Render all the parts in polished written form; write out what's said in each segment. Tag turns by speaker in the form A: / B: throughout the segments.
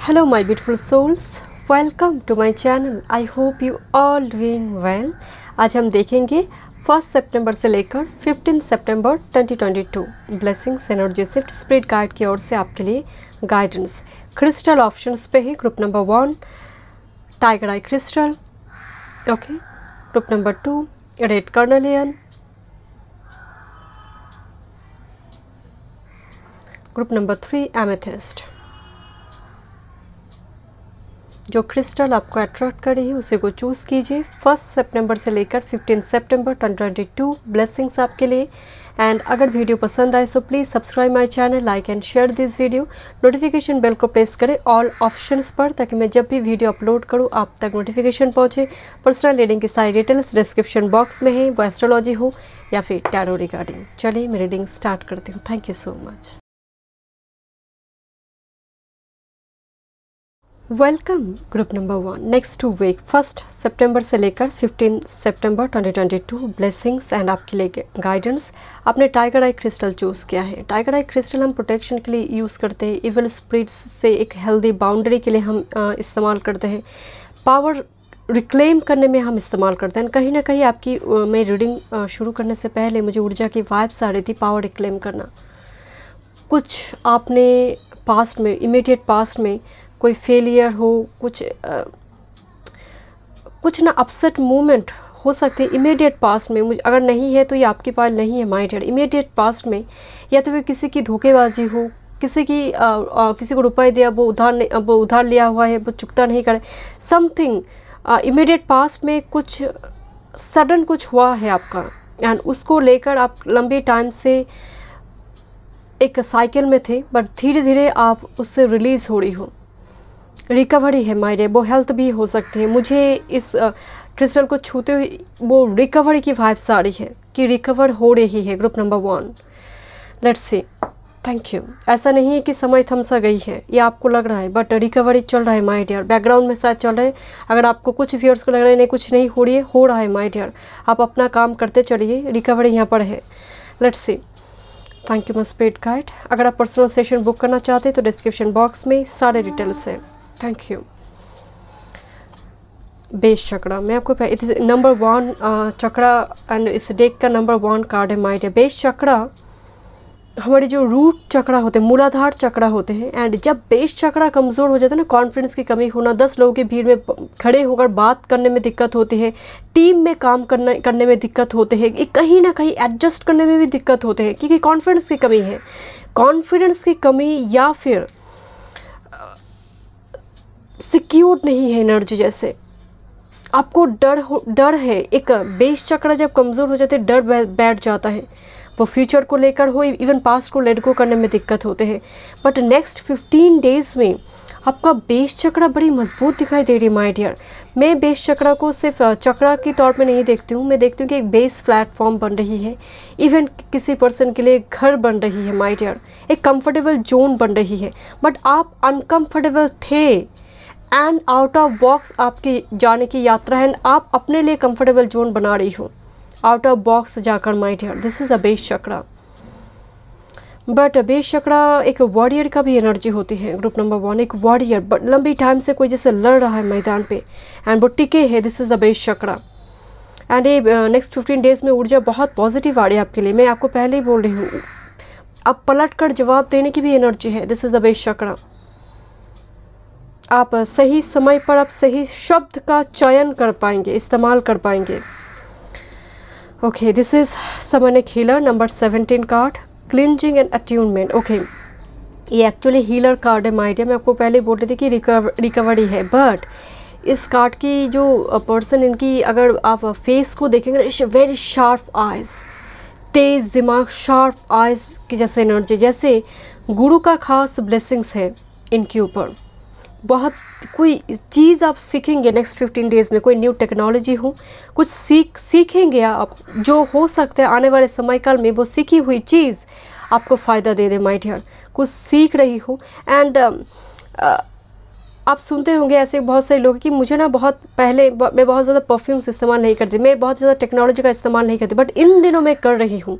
A: Hello my beautiful souls, welcome to my channel. I hope you all doing well. आज हम देखेंगे 1 सितंबर से लेकर 15 सितंबर 2022 blessings energy shift spirit guide की ओर से आपके लिए गाइडेंस। क्रिस्टल ऑप्शंस पे है group number 1 tiger eye crystal, okay, group number 2 red carnelian, group number 3 amethyst. जो क्रिस्टल आपको अट्रैक्ट कर रही है उसे को चूज़ कीजिए। 1 सितंबर से लेकर 15 सितंबर 2022 ब्लेसिंग्स आपके लिए। एंड अगर वीडियो पसंद आए so please subscribe my channel, like and share this video. Notification bell को प्रेस करें ऑल ऑप्शंस पर ताकि मैं जब भी वीडियो अपलोड करूं आप तक नोटिफिकेशन पहुंचे। पर्सनल रीडिंग की सारी डिटेल्स डिस्क्रिप्शन बॉक्स में है, वो एस्ट्रोलॉजी हो या फिर टैरो रिगार्डिंग। चलिए मैं रीडिंग स्टार्ट करती हूँ। Thank you so much. Welcome group number 1 next 2 week 1 सितंबर से लेकर 15 सितंबर 2022 ब्लेसिंग्स एंड आपके लिए गाइडेंस। आपने टाइगर आई क्रिस्टल चूज़ किया है। टाइगर आई क्रिस्टल हम प्रोटेक्शन के लिए यूज़ करते हैं, इविल स्पिरिट्स से एक हेल्दी बाउंड्री के लिए हम इस्तेमाल करते हैं, पावर रिक्लेम करने में हम इस्तेमाल करते हैं। कहीं ना कहीं आपकी मैं रीडिंग शुरू करने से पहले मुझे ऊर्जा की वाइब्स आ रही थी, पावर रिक्लेम करना। कुछ आपने पास्ट में, इमीडिएट पास्ट में कोई फेलियर हो, कुछ ना अपसेट मोमेंट हो सकते हैं इमीडिएट पास्ट में। मुझे अगर नहीं है तो ये आपके पास नहीं है माइंड हेड। इमीडिएट पास्ट में या तो फिर किसी की धोखेबाजी हो, किसी को रुपए दिया वो उधार लिया हुआ है, वो चुकता नहीं करे, समथिंग इमीडिएट पास्ट में कुछ सडन कुछ हुआ है आपका, एंड उसको लेकर आप लंबे टाइम से एक साइकिल में थे, बट धीरे धीरे आप उससे रिलीज़ हो रही हो। रिकवरी है माय डे, वो हेल्थ भी हो सकती है। मुझे इस क्रिस्टल को छूते हुए वो रिकवरी की वाइब्स आ रही है कि रिकवर हो रही है group number 1। Let's see, thank you. ऐसा नहीं है कि समय थम सा गई है, ये आपको लग रहा है, बट रिकवरी चल रहा है माय डियर। बैकग्राउंड में शायद चल रहा है। अगर आपको कुछ व्यूअर्स को लग रहा है नहीं कुछ नहीं हो रही है, हो रहा है माय डियर। आप अपना काम करते चलिए, रिकवरी यहाँ पर है। Let's see, thank you my spirit guide. अगर आप पर्सनल सेशन बुक करना चाहते हैं तो डिस्क्रिप्शन बॉक्स में सारे डिटेल्स हैं। Thank you. बेस चक्रा, मैं आपको नंबर 1 चक्रा एंड इस डेक का नंबर 1 कार्ड है माइट है। बेस चक्रा हमारे जो रूट चक्रा होते हैं, मूलाधार चक्रा होते हैं, एंड जब बेस चक्रा कमज़ोर हो जाता है ना, कॉन्फिडेंस की कमी होना, 10 लोगों की भीड़ में खड़े होकर बात करने में दिक्कत होती है, टीम में काम करने में दिक्कत होते हैं, कहीं ना कहीं एडजस्ट करने में भी दिक्कत होते हैं क्योंकि कॉन्फिडेंस की कमी है। कॉन्फिडेंस की कमी या फिर सिक्योर्ड नहीं है एनर्जी, जैसे आपको डर है। एक बेस चक्र जब कमज़ोर हो जाते डर बैठ जाता है, वो फ्यूचर को लेकर हो, इवन पास्ट को लेट गो करने में दिक्कत होते हैं। बट नेक्स्ट 15 डेज में आपका बेस चक्र बड़ी मजबूत दिखाई दे रही है माय डियर। मैं बेस चक्र को सिर्फ चक्र के तौर पे नहीं देखती हूँ, मैं देखती हूँ कि एक बेस प्लेटफॉर्म बन रही है, इवन किसी पर्सन के लिए घर बन रही है माय डियर, एक कंफर्टेबल जोन बन रही है। बट आप अनकम्फर्टेबल थे एंड आउट ऑफ बॉक्स आपकी जाने की यात्रा है, आप अपने लिए कंफर्टेबल जोन बना रही हो आउट ऑफ बॉक्स जाकर my dear. This is a base chakra. But base chakra एक वॉरियर का भी एनर्जी होती है ग्रुप नंबर 1। एक वॉरियर, बट लंबी टाइम से कोई जैसे लड़ रहा है मैदान पे एंड वो टिके है। This is the base chakra. And ये नेक्स्ट 15 डेज में ऊर्जा बहुत पॉजिटिव आ रही है आपके लिए। मैं आपको पहले ही बोल रही हूँ, अब पलट कर जवाब देने की भी एनर्जी है। दिस इज़ द बेस चक्रा। आप सही समय पर आप सही शब्द का चयन कर पाएंगे, इस्तेमाल कर पाएंगे। Okay, this is shamanic healer number 17 card, cleansing and attunement. Okay, ये एक्चुअली हीलर कार्ड है माय डियर। मैं आपको पहले बोल रही थी कि रिकवरी है, बट इस कार्ड की जो पर्सन, इनकी अगर आप फेस को देखेंगे, इट्स वेरी शार्प आइज, तेज दिमाग, शार्प आइज की जैसे एनर्जी, जैसे गुरु का खास ब्लेसिंग्स है इनके ऊपर। बहुत कोई चीज़ आप सीखेंगे नेक्स्ट 15 डेज़ में, कोई न्यू टेक्नोलॉजी हो, कुछ सीखेंगे आप, जो हो सकता है आने वाले समय काल में वो सीखी हुई चीज़ आपको फ़ायदा दे दे माय डियर। कुछ सीख रही हो एंड आप सुनते होंगे ऐसे बहुत सारे लोग कि मुझे ना बहुत पहले मैं बहुत ज़्यादा परफ्यूम्स इस्तेमाल नहीं करती, मैं बहुत ज़्यादा टेक्नोलॉजी का इस्तेमाल नहीं करती, बट इन दिनों मैं कर रही हूँ।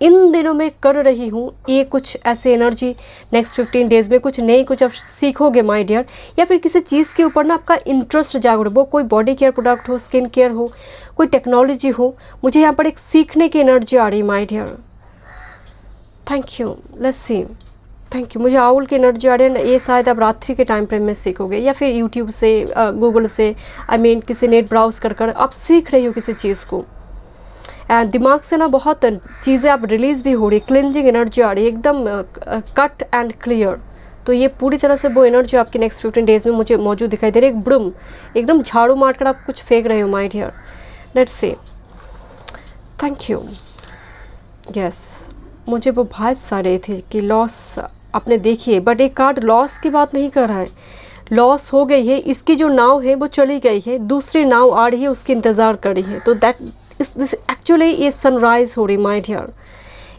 A: इन दिनों में कर रही हूँ, ये कुछ ऐसे एनर्जी नेक्स्ट 15 डेज़ में कुछ नई कुछ आप सीखोगे माय डियर, या फिर किसी चीज़ के ऊपर ना आपका इंटरेस्ट जागरूक, वो कोई बॉडी केयर प्रोडक्ट हो, स्किन केयर हो, कोई टेक्नोलॉजी हो, मुझे यहाँ पर एक सीखने की एनर्जी आ रही है my dear. Thank you, let's see, thank you. मुझे आउल की एनर्जी आ रही है, ये शायद आप रात्रि के टाइम फ्रेम में सीखोगे, या फिर यूट्यूब से, गूगल से, किसी नेट ब्राउज कर आप सीख रही हो किसी चीज़ को, एंड दिमाग से ना बहुत चीज़ें आप रिलीज़ भी हो रही, क्लिनजिंग एनर्जी आ रही है, एकदम कट एंड क्लियर। तो ये पूरी तरह से वो एनर्जी आपकी नेक्स्ट 15 डेज़ में मुझे मौजूद दिखाई दे रही है। एक ब्रूम, एकदम झाड़ू मार कर आप कुछ फेंक रहे हो my dear. Let's see, thank you. Yes, मुझे वो वाइब्स आ रही थी कि लॉस आपने देखिए, बट एक कार्ड लॉस की बात नहीं कर रहा है। लॉस हो गई है, इसकी जो नाव है वो चली गई है, दूसरी नाव आ रही है, उसकी इंतज़ार कर रही है। तो दैट इस एक्चुअली ये सनराइज़ हो रही माय डियर,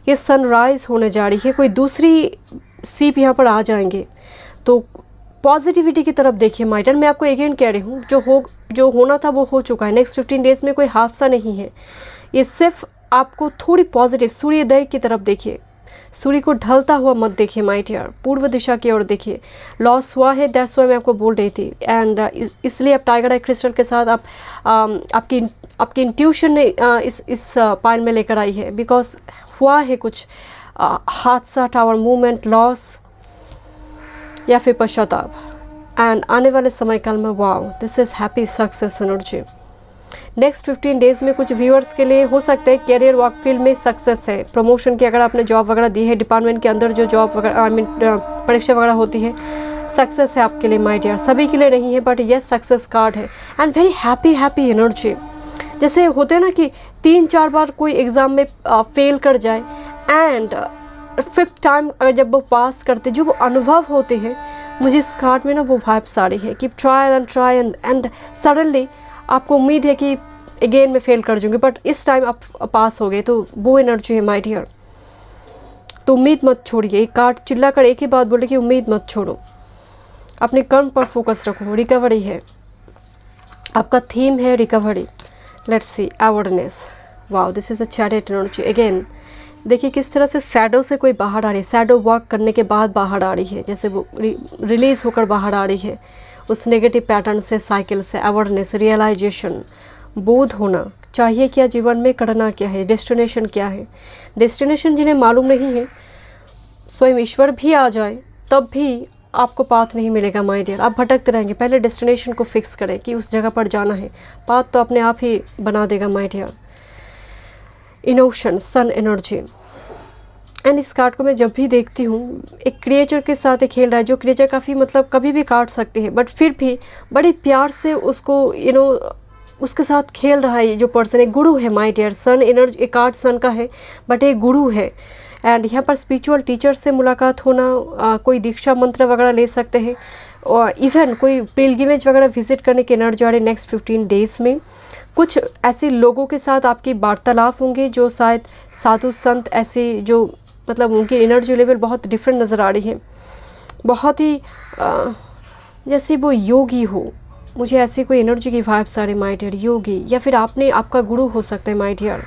A: ये सनराइज़ होने जा रही है, कोई दूसरी सीप यहाँ पर आ जाएंगे। तो पॉजिटिविटी की तरफ देखिए माय डियर। मैं आपको अगेन कह रही हूँ, जो होना था वो हो चुका है। नेक्स्ट 15 डेज़ में कोई हादसा नहीं है, ये सिर्फ आपको थोड़ी पॉजिटिव सूर्योदय की तरफ देखिए, सूर्य को ढलता हुआ मत देखिए माय डियर, पूर्व दिशा की ओर देखिए। लॉस हुआ है, दैट्स व्हाई मैं आपको बोल रही थी, एंड इसलिए आप टाइगर आई क्रिस्टल के साथ आप आपकी इंट्यूशन ने इस पाइन में लेकर आई है, बिकॉज हुआ है कुछ हादसा, टावर मूवमेंट, लॉस या फिर पश्चाताप, एंड आने वाले समय काल में wow, this is happy success energy. Next 15 days में कुछ व्यूअर्स के लिए हो सकता है कैरियर वर्क फील्ड में सक्सेस है, प्रमोशन की अगर आपने जॉब वगैरह दी है, डिपार्टमेंट के अंदर जो जॉब वगैरह परीक्षा वगैरह होती है, सक्सेस है आपके लिए माय डियर। सभी के लिए नहीं है, बट यस सक्सेस कार्ड है, एंड वेरी हैप्पी एनर्जी। जैसे होते हैं ना कि 3-4 बार कोई एग्ज़ाम में फेल कर जाए, एंड 5th टाइम अगर जब वो पास करते, जो वो अनुभव होते हैं, मुझे इस कार्ड में ना वो वाइब्स आ रही है कि ट्राई एंड सडनली आपको उम्मीद है कि अगेन मैं फेल कर जाऊँगी, बट इस टाइम आप पास हो गए, तो वो एनर्जी है माय डियर। तो उम्मीद मत छोड़िए, एक कार्ड चिल्ला कर एक ही बात बोले कि उम्मीद मत छोड़ो, अपने कर्म पर फोकस रखो, रिकवरी है आपका थीम है, recovery. Let's see, awareness, wow, this is the chariot energy. Again देखिए किस तरह से शैडो से कोई बाहर आ रही है, शैडो वॉक करने के बाद बाहर आ रही है, जैसे वो रिलीज़ होकर बाहर आ रही है उस नेगेटिव पैटर्न से, साइकिल से। अवेयरनेस, रियलाइजेशन, बोध होना चाहिए क्या जीवन में, करना क्या है, डेस्टिनेशन क्या है। डेस्टिनेशन जिन्हें मालूम नहीं है, स्वयं ईश्वर भी आ जाए तब भी आपको पाथ नहीं मिलेगा माय डियर, आप भटकते रहेंगे। पहले डेस्टिनेशन को फिक्स करें कि उस जगह पर जाना है, पाथ तो अपने आप ही बना देगा my dear. Emotion, sun energy, and इस कार्ड को मैं जब भी देखती हूँ, एक क्रिएचर के साथ एक खेल रहा है, जो क्रिएचर काफ़ी मतलब कभी भी काट सकते हैं, बट फिर भी बड़े प्यार से उसको उसके साथ खेल रहा है जो पर्सन। एक गुरु है माय डियर, सन एनर्जी, एक कार्ड सन का है, बट एक गुरु है, एंड यहाँ पर स्पिरिचुअल टीचर से मुलाकात होना, कोई दीक्षा मंत्र वगैरह ले सकते हैं, और इवन कोई पिलग्रिमेज वगैरह विजिट करने की एनर्जी आ रही है नेक्स्ट 15 डेज़ में। कुछ ऐसे लोगों के साथ आपकी वार्तालाप होंगे जो शायद साधु संत, ऐसे जो मतलब उनकी एनर्जी लेवल बहुत डिफरेंट नज़र आ रही है, बहुत ही जैसे वो योगी हो, मुझे ऐसी कोई एनर्जी की वाइब्स आ रही माय डियर, योगी, या फिर आपका गुरु हो सकता है माय डियर।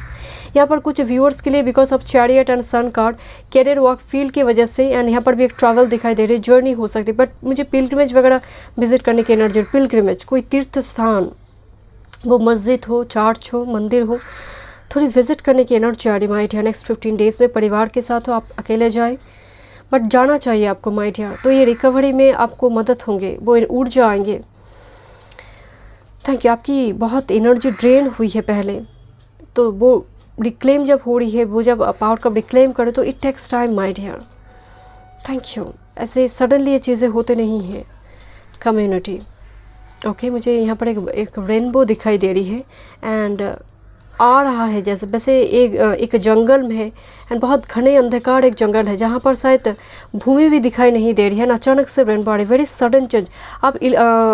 A: यहाँ पर कुछ व्यूअर्स के लिए because of chariot and sun card, career work field की वजह से, एंड यहाँ पर भी एक ट्रैवल दिखाई दे रही है, जर्नी हो सकती है, बट मुझे पिलग्रिमेज वगैरह विजिट करने की एनर्जी। पिलग्रिमेज, कोई तीर्थ स्थान, वो मस्जिद हो, चर्च हो, मंदिर हो, थोड़ी विजिट करने की एनर्जी आ रही माय डियर नेक्स्ट 15 डेज़ में। परिवार के साथ हो, आप अकेले जाएं, बट जाना चाहिए आपको माय डियर। तो ये रिकवरी में आपको मदद होंगे, वो ऊर्जा आएंगे। Thank you. आपकी बहुत एनर्जी ड्रेन हुई है पहले, तो वो रिक्लेम जब हो रही है, वो जब पावर कब रिक्लेम करे, तो it takes time my dear. Thank you. ऐसे सडनली ये चीज़ें होते नहीं हैं। कम्युनिटी, ओके, मुझे यहाँ पर एक रेनबो दिखाई दे रही है, एंड आ रहा है जैसे वैसे एक जंगल में है, एंड बहुत घने अंधकार एक जंगल है जहाँ पर शायद भूमि भी दिखाई नहीं दे रही है, अचानक से रेनबो आ रही है, वेरी सडन चेंज। आप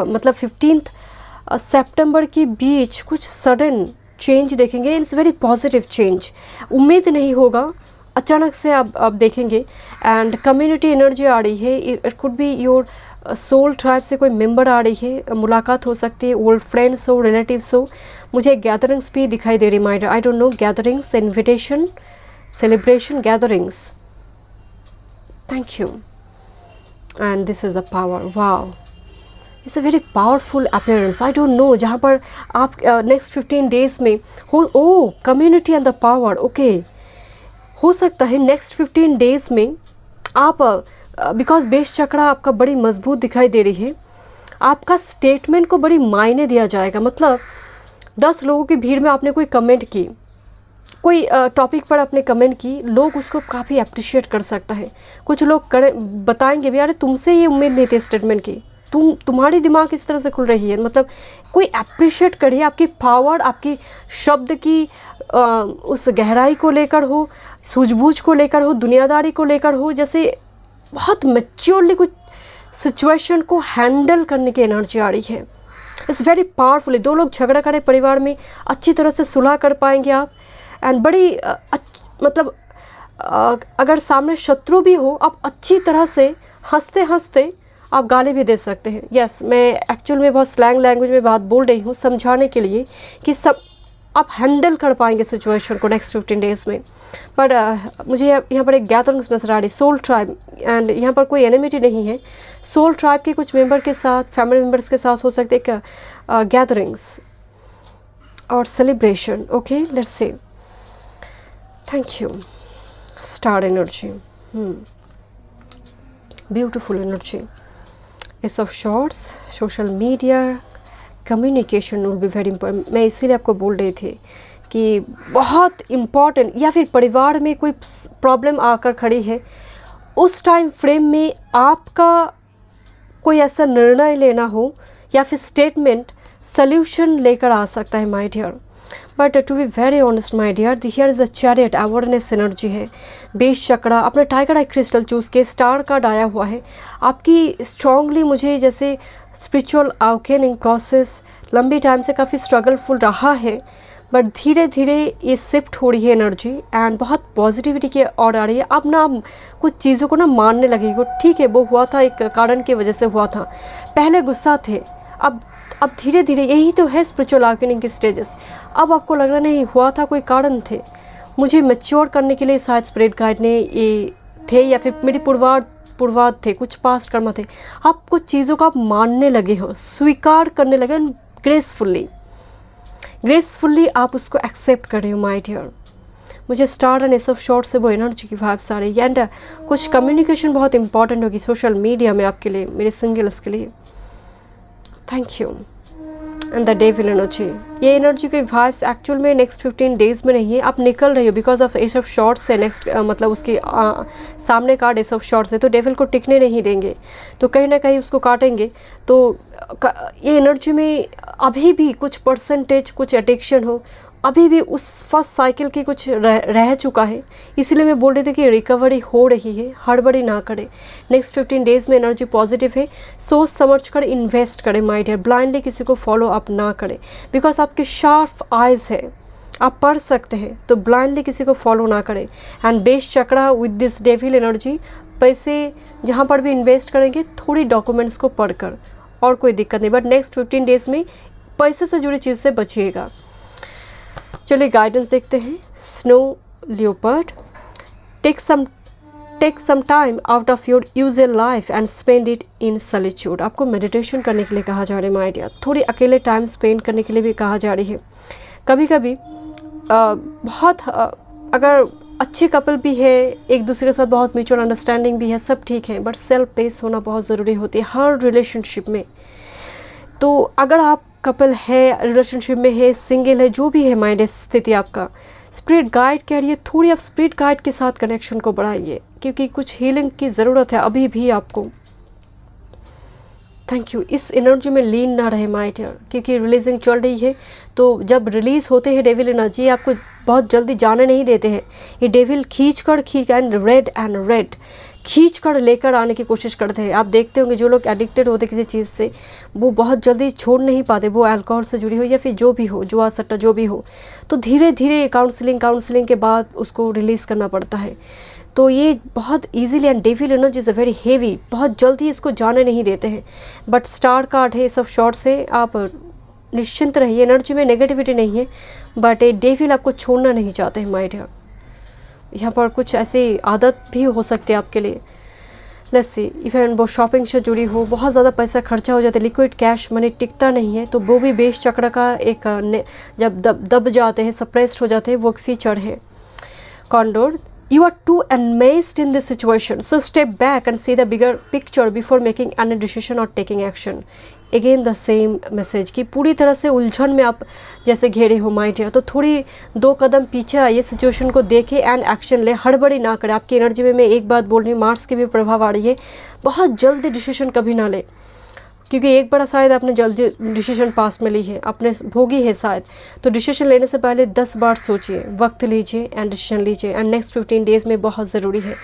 A: मतलब 15 सितंबर के बीच कुछ सडन चेंज देखेंगे, इट्स वेरी पॉजिटिव चेंज, उम्मीद नहीं होगा, अचानक से आप देखेंगे। एंड कम्युनिटी एनर्जी आ रही है, it could be your soul tribe से कोई मेंबर आ रही है, मुलाकात हो सकती है, ओल्ड फ्रेंड्स हो, रिलेटिव्स हो। मुझे गैदरिंग्स भी दिखाई दे रही mind, I don't no, gatherings, invitation, celebration gatherings. Thank you. And this is the power. Wow, it's a very powerful appearance. I don't know जहाँ पर आप next 15 days में हो, oh community and the power. Okay, हो सकता है next 15 days में आप बिकॉज बेस चक्रा आपका बड़ी मजबूत दिखाई दे रही है, आपका स्टेटमेंट को बड़ी मायने दिया जाएगा। मतलब 10 लोगों की भीड़ में आपने कोई कमेंट की, कोई टॉपिक पर आपने कमेंट की, लोग उसको काफ़ी अप्रिशिएट कर सकता है। कुछ लोग बताएंगे भी, अरे तुमसे ये उम्मीद नहीं थी स्टेटमेंट की, तुम्हारी दिमाग इस तरह से खुल रही है। मतलब कोई अप्रिशिएट करिए, आपकी पावर, आपकी शब्द की उस गहराई को लेकर हो, सूझबूझ को लेकर हो, दुनियादारी को लेकर हो, जैसे बहुत मैच्योरली कुछ सिचुएशन को हैंडल करने की एनर्जी आ रही है। It's very powerful. 2 लोग झगड़ा करें परिवार में, अच्छी तरह से सुलह कर पाएंगे आप। एंड बड़ी मतलब अगर सामने शत्रु भी हो, आप अच्छी तरह से हंसते हंसते आप गाली भी दे सकते हैं। यस, मैं एक्चुअल में बहुत स्लैंग लैंग्वेज में बात बोल रही हूँ समझाने के लिए कि सब आप हैंडल कर पाएंगे सिचुएशन को नेक्स्ट 15 डेज में। पर मुझे यहाँ पर एक गैदरिंग्स नजर आ रही, सोल ट्राइब, एंड यहाँ पर कोई एनिमिटी नहीं है। सोल ट्राइब के कुछ मेंबर के साथ, फैमिली मेम्बर्स के साथ हो सकते एक गैदरिंग्स और celebration. Okay, let's say. Thank you star energy, beautiful energy. S of shorts, social media, communication will be very important. मैं इसीलिए आपको बोल रही थी कि बहुत इम्पॉर्टेंट, या फिर परिवार में कोई प्रॉब्लम आकर खड़ी है, उस टाइम फ्रेम में आपका कोई ऐसा निर्णय लेना हो या फिर स्टेटमेंट, सल्यूशन लेकर आ सकता है my dear. But to be very honest my dear, here is the chariot, awareness energy है। बेस चक्रा, अपने टाइगर आई क्रिस्टल चूज़ के, स्टार कार्ड आया हुआ है। आपकी स्ट्रांगली मुझे जैसे स्पिरिचुअल अवेकनिंग प्रोसेस लंबी टाइम से काफ़ी स्ट्रगलफुल रहा है, बट धीरे धीरे ये शिफ्ट हो रही है एनर्जी एंड बहुत पॉजिटिविटी की ओर आ रही है। अब ना आप कुछ चीज़ों को ना मानने लगेगी, ठीक है वो हुआ था, एक कारण की वजह से हुआ था, पहले गुस्सा थे, अब धीरे धीरे, यही तो है स्पिरिचुअल अवेकनिंग की स्टेजेस। अब आपको लग रहा नहीं हुआ था, कोई कारण थे, मुझे मैच्योर करने के लिए शायद स्पिरिट गाइड ने ये थे, या फिर मेरी पूर्वाद थे, कुछ पास्ट कर्म थे। आप कुछ चीज़ों को आप मानने लगे हो, स्वीकार करने लगे, ग्रेसफुल्ली आप उसको एक्सेप्ट कर रहे हो माय डियर। मुझे star and ace of short से वो एनर्जी की वाइब्स आ रही है। एंड कुछ कम्युनिकेशन बहुत इंपॉर्टेंट होगी सोशल मीडिया में आपके लिए, मेरे सिंगल्स के लिए। Thank you. And the devil energy, ये एनर्जी की वाइब्स एक्चुअल में नेक्स्ट 15 डेज में नहीं है, आप निकल रही हो because of S of short से। नेक्स्ट मतलब उसकी सामने कार्ड एस ऑफ शॉर्ट से, तो डेविल को टिकने नहीं देंगे, तो कहीं ना कहीं उसको काटेंगे। तो ये एनर्जी में अभी भी कुछ परसेंटेज, कुछ एडिक्शन हो, अभी भी उस फर्स्ट साइकिल की कुछ रह चुका है। इसीलिए मैं बोल रही थी कि रिकवरी हो रही है, हड़बड़ी ना करें। नेक्स्ट 15 डेज में एनर्जी पॉजिटिव है, सोच समझ कर इन्वेस्ट करें माय डियर, ब्लाइंडली किसी को फॉलो अप ना करें, बिकॉज आपके शार्प आइज़ है, आप पढ़ सकते हैं, तो ब्लाइंडली किसी को फॉलो ना करें। And base chakra with this devil energy, पैसे जहाँ पर भी इन्वेस्ट करेंगे थोड़ी डॉक्यूमेंट्स को पढ़कर, और कोई दिक्कत नहीं, बट नेक्स्ट 15 डेज में पैसे से जुड़ी चीज़ से बचिएगा। चलिए गाइडेंस देखते हैं। Snow leopard, take some time out of your usual life and spend it in solitude. आपको मेडिटेशन करने के लिए कहा जा रहा है माय डियर, थोड़ी अकेले टाइम स्पेंड करने के लिए भी कहा जा रही है। कभी कभी बहुत अगर अच्छे कपल भी है, एक दूसरे के साथ बहुत म्यूचुअल अंडरस्टैंडिंग भी है, सब ठीक है, बट सेल्फ पेस होना बहुत ज़रूरी होती है हर रिलेशनशिप में। तो अगर आप कपल है, रिलेशनशिप में है, सिंगल है, जो भी है माइंड स्थिति आपका, स्पिरिट गाइड कह रही है थोड़ी आप स्पिरिट गाइड के साथ कनेक्शन को बढ़ाइए, क्योंकि कुछ हीलिंग की ज़रूरत है अभी भी आपको। Thank you. इस एनर्जी में लीन ना रहे माय डियर, क्योंकि रिलीजिंग चल रही है, तो जब रिलीज़ होते हैं डेविल एनर्जी, आपको बहुत जल्दी जाने नहीं देते हैं। ये डेविल खींच रेड खींच कर लेकर आने की कोशिश करते हैं। आप देखते होंगे जो लोग एडिक्टेड होते किसी चीज़ से, वो बहुत जल्दी छोड़ नहीं पाते, वो अल्कोहल से जुड़ी हो या फिर जो भी हो, जुआ सट्टा जो भी हो, तो धीरे धीरे काउंसलिंग के बाद उसको रिलीज़ करना पड़ता है। तो ये बहुत easily, and devil energy is a very heavy, बहुत जल्दी इसको जाने नहीं देते हैं। बट स्टार कार्ड है सब शॉर्ट से, आप निश्चिंत रहिए, एनर्जी में नेगेटिविटी नहीं है, बट ये डेविल आपको छोड़ना नहीं चाहते हैं माय डियर। यहाँ पर कुछ ऐसी आदत भी हो सकती है आपके लिए। लेट्स सी, इवन वो शॉपिंग से जुड़ी हो, बहुत ज़्यादा पैसा खर्चा हो जाता है, लिक्विड कैश मनी टिकता नहीं है, तो वो भी बेस चक्र का एक जब दब जाते हैं, सप्रेस्ड हो जाते हैं, वो फीचर है। Condor, you are too amazed in this situation, so step back and see the bigger picture before making any decision or taking action. Again the same message कि पूरी तरह से उलझन में आप जैसे घेरे हो माइंड है, तो थोड़ी 2 कदम पीछे आइए, सिचुएशन को देखें एंड एक्शन ले, हड़बड़ी ना करें। आपकी एनर्जी में मैं एक बात बोल रही हूँ, मार्स के भी प्रभाव आ रही है, बहुत जल्दी डिसीजन कभी ना ले, क्योंकि एक बड़ा शायद आपने जल्दी डिसीजन पास में ली है, आपने भोगी है शायद, तो डिसीजन लेने से पहले 10 बार सोचिए, वक्त लीजिए एंड डिसीजन लीजिए, एंड नेक्स्ट 15 डेज़ में बहुत ज़रूरी है।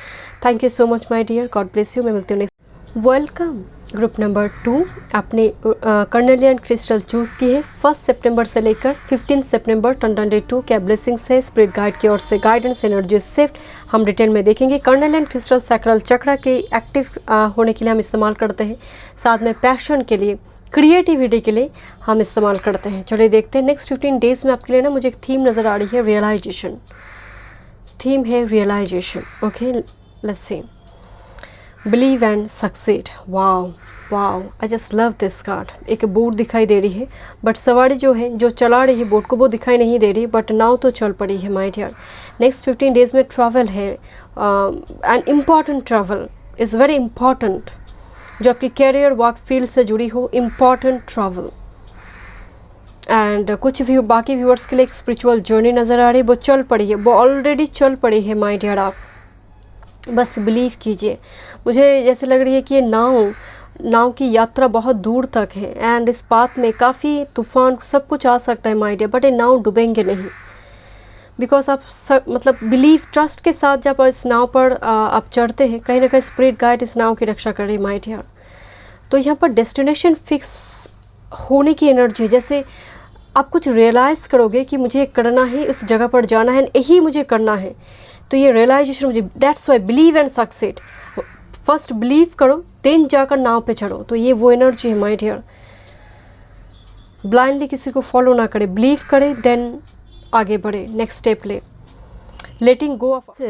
A: Thank you so much my dear, God bless you. मैं मिलती हूँ नेक्स्ट। वेलकम ग्रुप नंबर 2, आपने कर्नेलियन क्रिस्टल चूज़ की है। 1 सितंबर से लेकर 15 सितंबर 2022 क्या ब्लेसिंग्स है स्पिरिट गाइड की ओर से, गाइडेंस एनर्जी शिफ्ट हम डिटेल में देखेंगे। कर्नेलियन क्रिस्टल सैक्रल चक्र के एक्टिव होने के लिए हम इस्तेमाल करते हैं, साथ में पैशन के लिए, क्रिएटिविटी के लिए हम इस्तेमाल करते हैं। चलिए देखते हैं नेक्स्ट 15 डेज़ में आपके लिए ना मुझे एक थीम नज़र आ रही है, रियलाइजेशन। थीम है realisation. Okay, let's see. Believe and succeed. Wow wow, I just love this card. एक बोट दिखाई दे रही है, बट सवारी जो है, जो चला रही है बोट को, वो दिखाई नहीं दे रही, बट नाव तो चल पड़ी है माय डियर। नेक्स्ट 15 डेज़ में ट्रैवल है, and important travel is very important, जो आपकी कैरियर वर्क फील्ड से जुड़ी हो, इम्पॉर्टेंट ट्रैवल। एंड कुछ भी बाकी व्यूअर्स के लिए एक स्पिरिचुअल जर्नी नज़र आ रही है, वो चल पड़ी है, वो ऑलरेडी चल पड़ी है माय डियर। आप बस बिलीव कीजिए। मुझे जैसे लग रही है कि ये नाव की यात्रा बहुत दूर तक है, एंड इस पाथ में काफ़ी तूफान सब कुछ आ सकता है माय डियर, बट ये नाव डूबेंगे नहीं, बिकॉज आप मतलब बिलीव, ट्रस्ट के साथ जब इस नाव पर आप चढ़ते हैं, कहीं ना कहीं स्पिरिट गाइड इस नाव की रक्षा कर रही है माय डियर। तो यहाँ पर डेस्टिनेशन फिक्स होने की एनर्जी, जैसे आप कुछ रियलाइज़ करोगे कि मुझे करना है, उस जगह पर जाना है, यही मुझे करना है, तो ये रियलाइजेशन मुझे, that's why believe and succeed. First believe करो, देन जाकर नाव पे चढ़ो, तो ये वो एनर्जी है माय डियर। ब्लाइंडली किसी को फॉलो ना करें, बिलीव करें, देन आगे बढ़े, नेक्स्ट स्टेप ले। Letting go of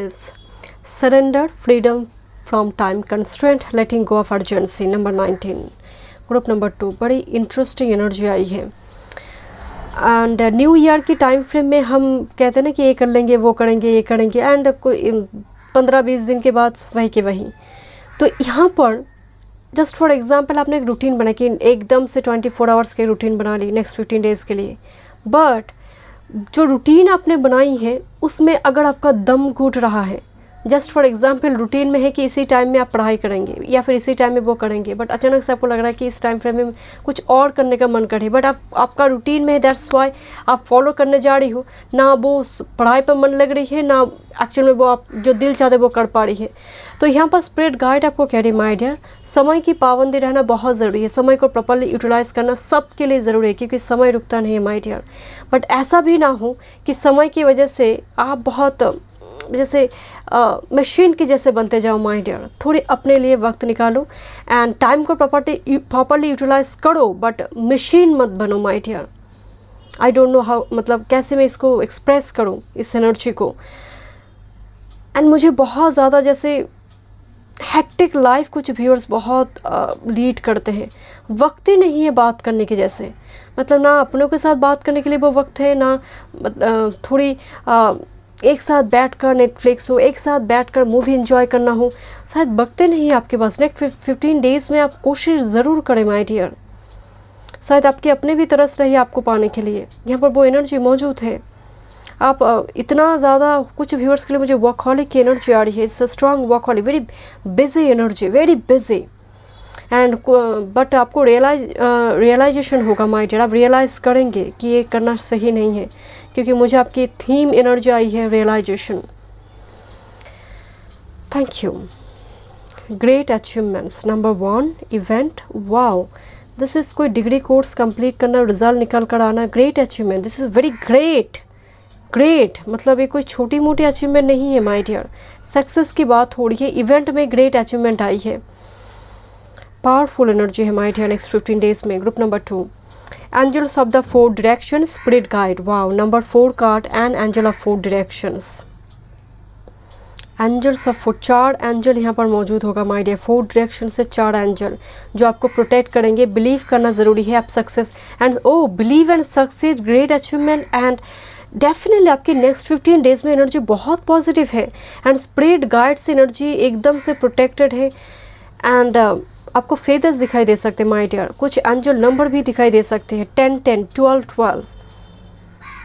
A: surrender, freedom from time constraint, letting go of urgency. Number 19 group number 2, बड़ी इंटरेस्टिंग एनर्जी आई है। एंड न्यू ईयर की टाइम फ्रेम में हम कहते हैं ना कि ये कर लेंगे, वो करेंगे, ये करेंगे, एंड कोई 15-20 दिन के बाद वही के वही। तो यहाँ पर जस्ट फॉर एग्जांपल आपने एक रूटीन बना कि एकदम से 24 आवर्स की रूटीन बना ली नेक्स्ट 15 डेज़ के लिए, बट जो रूटीन आपने बनाई है उसमें अगर आपका दम घुट रहा है, जस्ट फॉर एग्जांपल रूटीन में है कि इसी टाइम में आप पढ़ाई करेंगे या फिर इसी टाइम में वो करेंगे, बट अचानक से आपको लग रहा है कि इस टाइम फ्रेम में कुछ और करने का मन करे, बट आपका रूटीन में है, दैट्स वाई आप फॉलो करने जा रही हो, ना वो पढ़ाई पर मन लग रही है, ना एक्चुअल में वो आप जो दिल चाहते वो कर पा रही है। तो यहाँ पर स्पिरिट गाइड आपको कह रही माय डियर, समय की पाबंदी रहना बहुत ज़रूरी है, समय को प्रॉपरली यूटिलाइज़ करना सबके लिए ज़रूरी है, क्योंकि समय रुकता नहीं है माय डियर। बट ऐसा भी ना हो कि समय की वजह से आप बहुत जैसे मशीन के जैसे बनते जाओ माय डियर। थोड़ी अपने लिए वक्त निकालो एंड टाइम को प्रॉपरली यूटिलाइज करो, बट मशीन मत बनो my dear. I don't know how, मतलब कैसे मैं इसको एक्सप्रेस करूं इस एनर्जी को। एंड मुझे बहुत ज़्यादा जैसे हेक्टिक लाइफ कुछ व्यूअर्स बहुत लीड करते हैं, वक्त ही नहीं है बात करने के जैसे, मतलब ना अपनों के साथ बात करने के लिए वो वक्त है, ना थोड़ी एक साथ बैठकर नेटफ्लिक्स हो, एक साथ बैठकर मूवी एंजॉय करना हो, शायद वक्त नहीं है आपके पास। नेक्स्ट 15 डेज़ में आप कोशिश ज़रूर करें माय डियर, शायद आपके अपने भी तरस रही आपको पाने के लिए, यहाँ पर वो एनर्जी मौजूद है। आप इतना ज़्यादा कुछ व्यूअर्स के लिए मुझे वर्कहॉलिक की एनर्जी आ रही है, it's a strong workaholic, very busy energy, very busy and but आपको रियलाइजेशन होगा माय डियर, आप रियलाइज़ करेंगे कि ये करना सही नहीं है, क्योंकि मुझे आपकी थीम एनर्जी आई है realisation. Thank you. Great achievements. Number 1 event, wow, this is कोई डिग्री कोर्स कंप्लीट करना, रिजल्ट निकल कर आना, great achievement, this is very great. Great मतलब ये कोई छोटी मोटी अचीवमेंट नहीं है माय डियर, सक्सेस की बात हो रही है, इवेंट में ग्रेट अचीवमेंट आई है, पावरफुल एनर्जी है माय डियर नेक्स्ट 15 डेज़ में। Group number 2 angels of the 4 direction spirit guide, wow, number 4 card and angel of 4 directions. Angels of 4 angel यहाँ पर मौजूद होगा माय डियर। 4 डायरेक्शन से 4 एंजल जो आपको प्रोटेक्ट करेंगे। बिलीव करना ज़रूरी है आप success and believe and success, great achievement and definitely आपकी नेक्स्ट 15 डेज में एनर्जी बहुत पॉजिटिव है एंड स्प्रेड गाइड्स एनर्जी एकदम से प्रोटेक्टेड है एंड आपको फेदर्स दिखाई दे सकते हैं माय डियर। कुछ एंजल नंबर भी दिखाई दे सकते हैं 10 10 12 12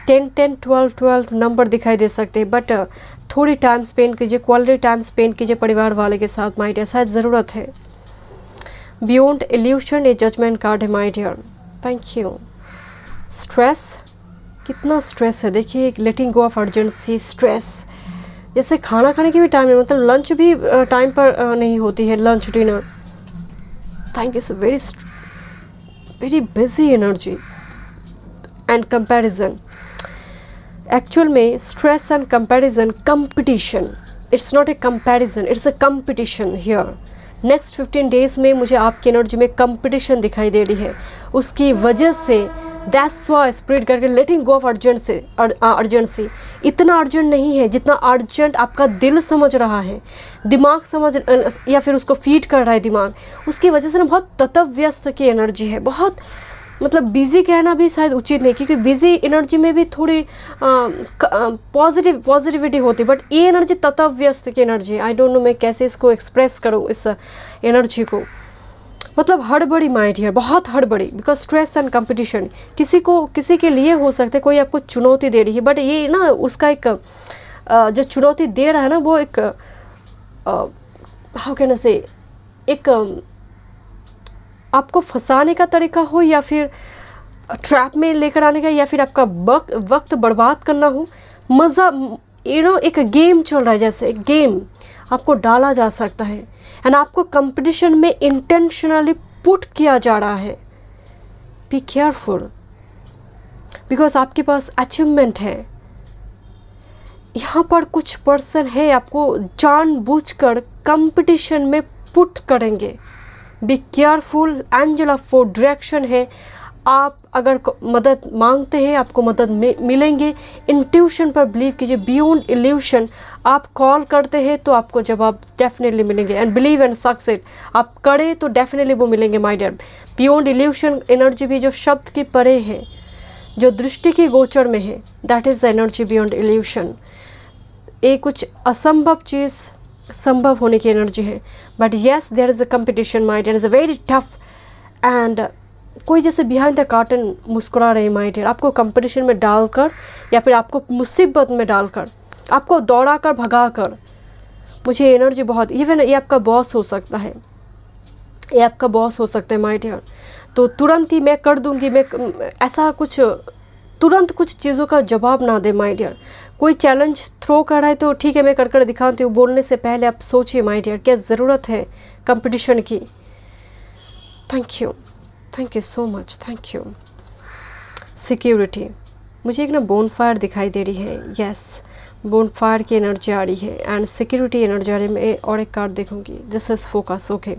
A: 10 10 12 12 नंबर दिखाई दे सकते हैं। बट थोड़ी टाइम स्पेंड कीजिए, क्वालिटी टाइम स्पेंड कीजिए परिवार वाले के साथ माय डियर, शायद ज़रूरत है। बियॉन्ड इल्यूशन ये जजमेंट कार्ड है my dear. Thank you. Stress, कितना स्ट्रेस है देखिए, letting go of urgency, stress. जैसे खाना खाने की भी टाइम है, मतलब लंच भी टाइम पर नहीं होती है, lunch dinner. Thank you so very busy energy and comparison. Actual में stress and comparison, competition, it's not a comparison, it's a competition here. Next 15 days में मुझे आपकी एनर्जी में कंपटीशन दिखाई दे रही है। उसकी वजह से दैट्स व्हाई स्प्रिट करके लेटिंग गो ऑफ अर्जेंसी। इतना अर्जेंट नहीं है जितना अर्जेंट आपका दिल समझ रहा है, दिमाग समझ या फिर उसको फीड कर रहा है दिमाग। उसकी वजह से ना बहुत ततव्यस्त की एनर्जी है, बहुत मतलब बिजी कहना भी शायद उचित नहीं, क्योंकि बिजी एनर्जी में भी थोड़ी पॉजिटिविटी होती है, बट ये एनर्जी ततव्यस्त की एनर्जी है। आई डोंट नो मैं कैसे इसको एक्सप्रेस करूँ इस एनर्जी को, मतलब हड़बड़ी माय डियर, बहुत हड़बड़ी, बिकॉज स्ट्रेस एंड कंपटीशन किसी के लिए हो सकता है, कोई आपको चुनौती दे रही है, बट ये ना उसका एक जो चुनौती दे रहा है ना वो एक हाउ कैन आई से, एक आपको फंसाने का तरीका हो या फिर ट्रैप में लेकर आने का, या फिर आपका वक्त बर्बाद करना हो। मज़ा एक गेम चल रहा है, जैसे एक गेम आपको डाला जा सकता है एंड आपको कंपटीशन में इंटेंशनली पुट किया जा रहा है। बी केयरफुल, बिकॉज आपके पास अचीवमेंट है। यहाँ पर कुछ पर्सन है आपको जानबूझकर कंपटीशन में पुट करेंगे। Be careful. Angel of 4 direction है। आप अगर मदद मांगते हैं आपको मदद मिलेंगे। इंट्यूशन पर बिलीव कीजिए, बियॉन्ड इल्यूशन। आप कॉल करते हैं तो आपको जवाब डेफिनेटली मिलेंगे एंड बिलीव एंड सक्सेस। आप करें तो डेफिनेटली वो मिलेंगे my dear. Beyond illusion energy भी जो शब्द की परे है, जो दृष्टि की गोचर में है, that is the energy beyond illusion. ये कुछ असंभव चीज़ संभव होने की एनर्जी है, but yes there is a competition my dear, is a very tough and कोई जैसे बिहाइंड द कार्टन मुस्कुरा रहे माय डियर, आपको कंपटीशन में डालकर या फिर आपको मुसीबत में डालकर, आपको दौड़ा कर भगा कर। मुझे एनर्जी बहुत, इवन ये आपका बॉस हो सकता है, ये आपका बॉस हो सकता है माय डियर, तो तुरंत ही मैं कर दूंगी, मैं ऐसा कुछ तुरंत कुछ चीज़ों का जवाब ना दे माय डियर। कोई चैलेंज थ्रो कर रहा है तो ठीक है मैं कर दिखाती हूँ, बोलने से पहले आप सोचिए माय डियर क्या ज़रूरत है कंपटीशन की। Thank you so much, thank you. Security, मुझे एक ना बोनफायर दिखाई दे रही है। यस, बोनफायर की एनर्जी आ रही है एंड सिक्योरिटी एनर्जी आ रही है। मैं और एक कार्ड देखूंगी, this is focus. Okay,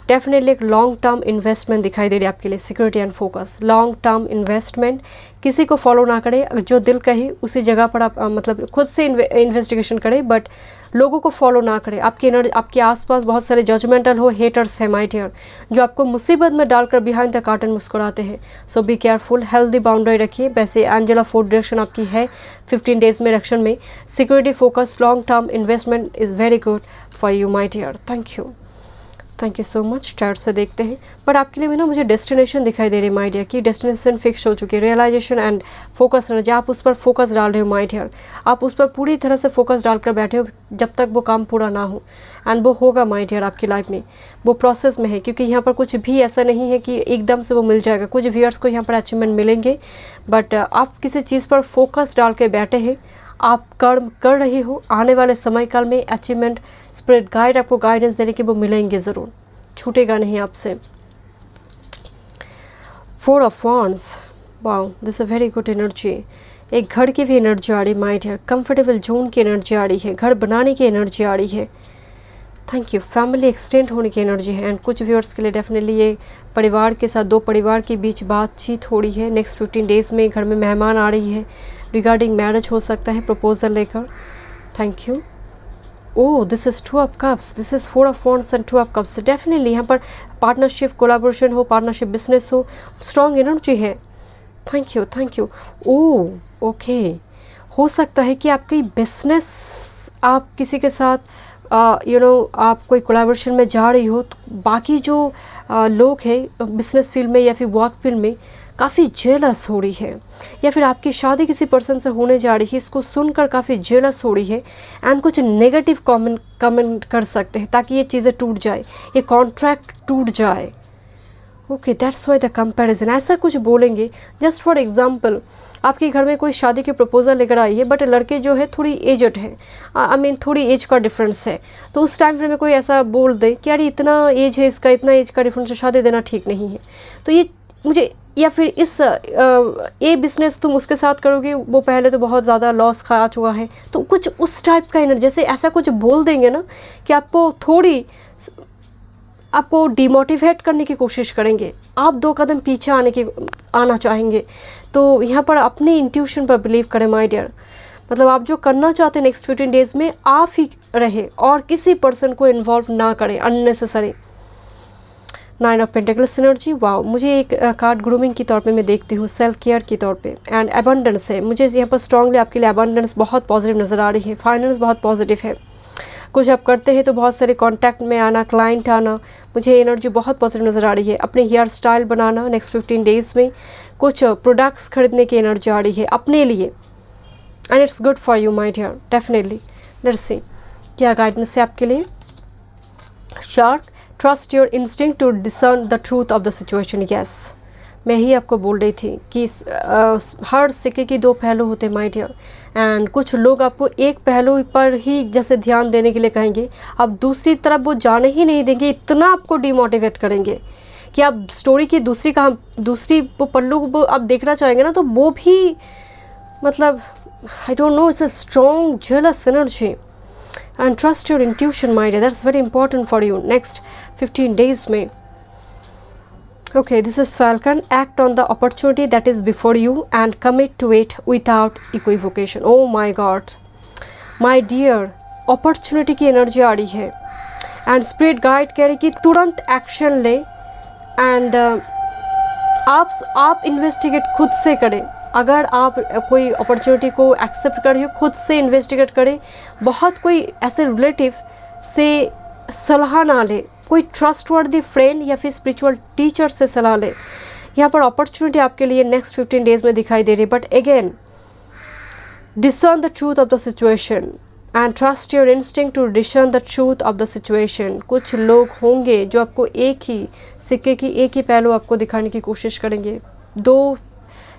A: definitely एक लॉन्ग टर्म इन्वेस्टमेंट दिखाई दे रही है आपके लिए। Security and focus, long term investment. किसी को फॉलो ना करें, जो दिल कहे उसी जगह पर आप मतलब खुद से इन्वेस्टिगेशन करें, बट लोगों को फॉलो ना करें। आपके आसपास बहुत सारे जजमेंटल हो हेटर्स हैं माय डियर, जो आपको मुसीबत में डालकर बिहाइंड द कार्टन मुस्कुराते हैं। सो बी केयरफुल, हेल्दी बाउंड्री रखिए। वैसे एंजल ऑफ 4 डायरेक्शन आपकी है 15 डेज में रक्षण में। Security, focus, long term investment is very good for you my dear. Thank you so much. Start से देखते हैं, बट आपके लिए ना मुझे डेस्टिनेशन दिखाई दे रही है माय डियर की डेस्टिनेशन फिक्स हो चुकी है। रियलाइजेशन एंड फोकस एनर्जी, आप उस पर फोकस डाल रहे हो माय डियर, आप उस पर पूरी तरह से फोकस डालकर बैठे हो जब तक वो काम पूरा ना हो, एंड वो होगा माय डियर आपकी लाइफ में। वो प्रोसेस में है, क्योंकि यहाँ पर कुछ भी ऐसा नहीं है कि एकदम से वो मिल जाएगा। कुछ व्यूअर्स को यहाँ पर अचीवमेंट मिलेंगे, बट आप किसी चीज़ पर फोकस डाल के बैठे हैं, आप कर्म कर रहे हो। आने वाले समय काल में अचीवमेंट, स्पिरिट गाइड आपको गाइडेंस दे रही कि वो मिलेंगे ज़रूर, छूटेगा नहीं आपसे। 4 of wands, wow, this a very good energy. एक घर की भी एनर्जी आ रही है माय डियर, कंफर्टेबल जोन की एनर्जी आ रही है, घर बनाने की एनर्जी आ रही है। Thank you. फैमिली एक्सटेंड होने की एनर्जी है एंड कुछ व्यूअर्स के लिए डेफिनेटली ये परिवार के साथ, 2 परिवार के बीच बातचीत हो रही है। नेक्स्ट 15 डेज में घर में मेहमान आ रही है, रिगार्डिंग मैरिज हो सकता है, प्रपोजल लेकर। Thank you. Oh, this is 2 of cups, this is 4 of wands and 2 of cups. Definitely यहाँ पर पार्टनरशिप, कोलैबोरेशन हो, पार्टनरशिप बिजनेस हो, स्ट्रॉन्ग एनर्जी है। Thank you, thank you. Oh okay, हो सकता है कि आपकी बिजनेस, आप किसी के साथ आप कोई कोलैबोरेशन में जा रही हो, तो बाकी जो लोग हैं बिजनेस फील्ड में या फिर वर्क फील्ड में काफ़ी जेलस हो रही है, या फिर आपकी शादी किसी पर्सन से होने जा रही है, इसको सुनकर काफ़ी जेलस हो रही है एंड कुछ नेगेटिव कमेंट कर सकते हैं ताकि ये चीज़ें टूट जाए, ये कॉन्ट्रैक्ट टूट जाए। Okay, that's why the comparison, ऐसा कुछ बोलेंगे। जस्ट फॉर एग्जांपल, आपके घर में कोई शादी की प्रपोजल लेकर आई है, बट लड़के जो है थोड़ी एजड है, आई मीन थोड़ी एज का डिफरेंस है, तो उस टाइम फ्रेम में कोई ऐसा बोल दे कि यार इतना एज है इसका, इतना एज का डिफरेंस है, शादी देना ठीक नहीं है, तो ये मुझे, या फिर इस ये बिज़नेस तुम उसके साथ करोगे, वो पहले तो बहुत ज़्यादा लॉस खा चुका है, तो कुछ उस टाइप का एनर्जी, जैसे ऐसा कुछ बोल देंगे ना कि आपको डिमोटिवेट करने की कोशिश करेंगे, आप 2 कदम पीछे आना चाहेंगे। तो यहाँ पर अपने इंट्यूशन पर बिलीव करें माय डियर। मतलब आप जो करना चाहते हैं नेक्स्ट 15 डेज़ में, आप ही रहे और किसी पर्सन को इन्वॉल्व ना करें unnecessary. 9 of pentacles energy, wow, मुझे एक कार्ड ग्रूमिंग की तौर पे मैं देखती हूँ, सेल्फ केयर की तौर पे, एंड अबंडेंस है। मुझे यहाँ पर स्ट्रांगली आपके लिए अबंडेंस बहुत पॉजिटिव नज़र आ रही है, फाइनेंस बहुत पॉजिटिव है। कुछ आप करते हैं तो बहुत सारे कांटेक्ट में आना, क्लाइंट आना, मुझे एनर्जी बहुत पॉजिटिव नज़र आ रही है। अपने हेयर स्टाइल बनाना नेक्स्ट 15 डेज़ में, कुछ प्रोडक्ट्स खरीदने की एनर्जी आ रही है अपने लिए, and it's good for you my dear, definitely. Let's see क्या गाइडेंस है आपके लिए। Shark, trust your instinct to discern the truth of the situation. Yes, मैं ही आपको बोल रही थी कि हर सिक्के की 2 पहलू होते हैं माय डियर, एंड कुछ लोग आपको एक पहलू पर ही जैसे ध्यान देने के लिए कहेंगे, अब दूसरी तरफ वो जाने ही नहीं देंगे, इतना आपको डिमोटिवेट करेंगे कि आप स्टोरी की दूसरी वो पल्लू वो आप देखना चाहेंगे ना, तो वो भी मतलब I don't know, it's a strong jealous energy. And trust your intuition my dear, that's very important for you next 15 days में। Okay, this is Falcon. Act on the opportunity that is before you and commit to it without equivocation. Oh my God, my dear, opportunity की energy आ रही है and spirit guide कह रही कि तुरंत action ले, एंड आप इन्वेस्टिगेट खुद से करें। अगर आप कोई अपॉर्चुनिटी को एक्सेप्ट कर रही हो, खुद से इन्वेस्टिगेट करें। बहुत कोई ऐसे रिलेटिव से सलाह ना ले, कोई ट्रस्टवर्दी फ्रेंड या फिर स्पिरिचुअल टीचर से सलाह ले। यहाँ पर अपॉर्चुनिटी आपके लिए नेक्स्ट 15 डेज़ में दिखाई दे रही है, but again discern the truth of the situation and trust your instinct to discern the truth of the situation. कुछ लोग होंगे जो आपको एक ही सिक्के की एक ही पहलू आपको दिखाने की कोशिश करेंगे। 2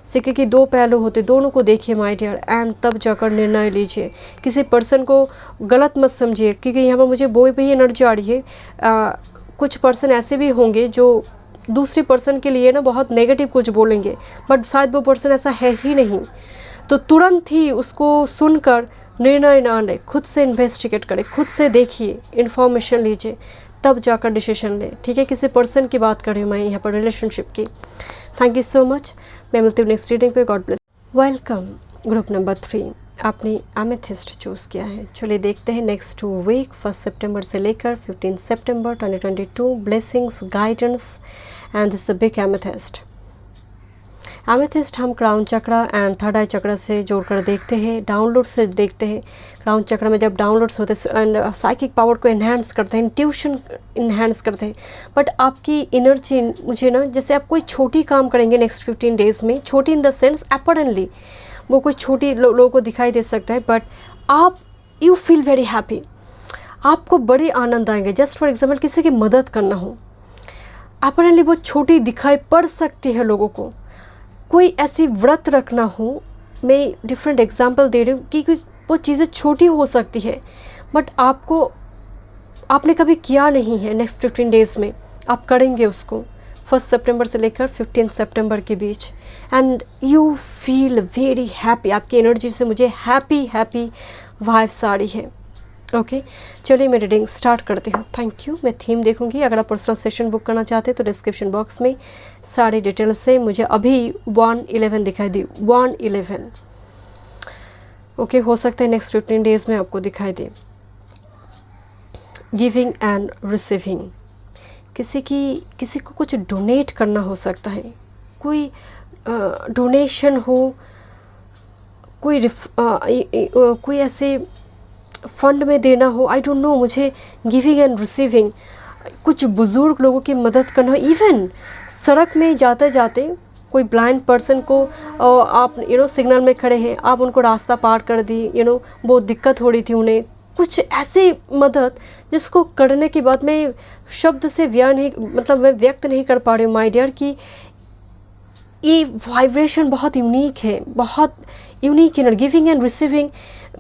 A: सिक्के की 2 पहलू होते, दोनों को देखिए माय डियर, एंड तब जाकर निर्णय लीजिए। किसी पर्सन को गलत मत समझिए, क्योंकि यहाँ पर मुझे वो भी एनर्जी आ रही है। कुछ पर्सन ऐसे भी होंगे जो दूसरी पर्सन के लिए ना बहुत नेगेटिव कुछ बोलेंगे, बट शायद वो पर्सन ऐसा है ही नहीं। तो तुरंत ही उसको सुनकर निर्णय ना लें, खुद से इन्वेस्टिगेट करें, खुद से देखिए, इन्फॉर्मेशन लीजिए, तब जाकर डिसीजन लें। ठीक है, किसी पर्सन की बात कर रही हूँ मैं यहाँ पर, रिलेशनशिप की। Thank you so much. मैं मिलती हूँ नेक्स्ट रीडिंग पे। God bless. Welcome group number 3, आपने एमेथिस्ट चूज़ किया है। चलिए देखते हैं नेक्स्ट वीक 1 सितंबर से लेकर 15 सितंबर 2022 blessings, guidance, and this big amethyst. Amethyst हम क्राउन चक्रा एंड थर्ड आई चक्रा से जोड़कर देखते हैं, डाउनलोड से देखते हैं। क्राउन चक्रा में जब डाउनलोड्स होते हैं एंड साइकिक पावर को एनहांस करते हैं, इंट्यूशन इन्हांस करते हैं। बट आपकी एनर्जी मुझे ना, जैसे आप कोई छोटी काम करेंगे नेक्स्ट 15 डेज़ में, छोटी इन द सेंस अपरेंटली वो कोई छोटी लोगों को दिखाई दे सकता है, बट आप यू फील वेरी हैप्पी, आपको बड़े आनंद आएंगे। जस्ट फॉर एग्जाम्पल किसी की मदद करना हो, अपरेंटली वो छोटी दिखाई पड़ सकती है लोगों को। कोई ऐसी व्रत रखना हो, मैं डिफरेंट एग्जांपल दे रही हूँ कि वो चीज़ें छोटी हो सकती है, बट आपने कभी किया नहीं है, नेक्स्ट 15 डेज़ में आप करेंगे उसको 1 सितंबर से लेकर 15 सितंबर के बीच, and you feel very happy. आपकी एनर्जी से मुझे हैप्पी वाइब्स आ रही है। ओके, चलिए मैं रीडिंग स्टार्ट करती हूँ। Thank you. मैं थीम देखूंगी। अगर आप पर्सनल सेशन बुक करना चाहते हैं तो डिस्क्रिप्शन बॉक्स में सारी डिटेल्स से मुझे अभी 111 दिखाई दी, 111। ओके, हो सकता है नेक्स्ट 15 डेज़ में आपको दिखाई दे। गिविंग एंड रिसीविंग, किसी को कुछ डोनेट करना हो सकता है, कोई डोनेशन हो, कोई ऐसे फंड में देना हो, आई डोंट नो, मुझे गिविंग एंड रिसीविंग, कुछ बुज़ुर्ग लोगों की मदद करना हो, इवन सड़क में जाते जाते कोई ब्लाइंड पर्सन को आप सिग्नल में खड़े हैं, आप उनको रास्ता पार कर दी, बहुत दिक्कत हो रही थी उन्हें, कुछ ऐसी मदद जिसको करने के बाद मैं शब्द से मैं व्यक्त नहीं कर पा रही हूँ माय डियर, कि ये वाइब्रेशन बहुत यूनिक है, बहुत यूनिक है। गिविंग एंड रिसीविंग,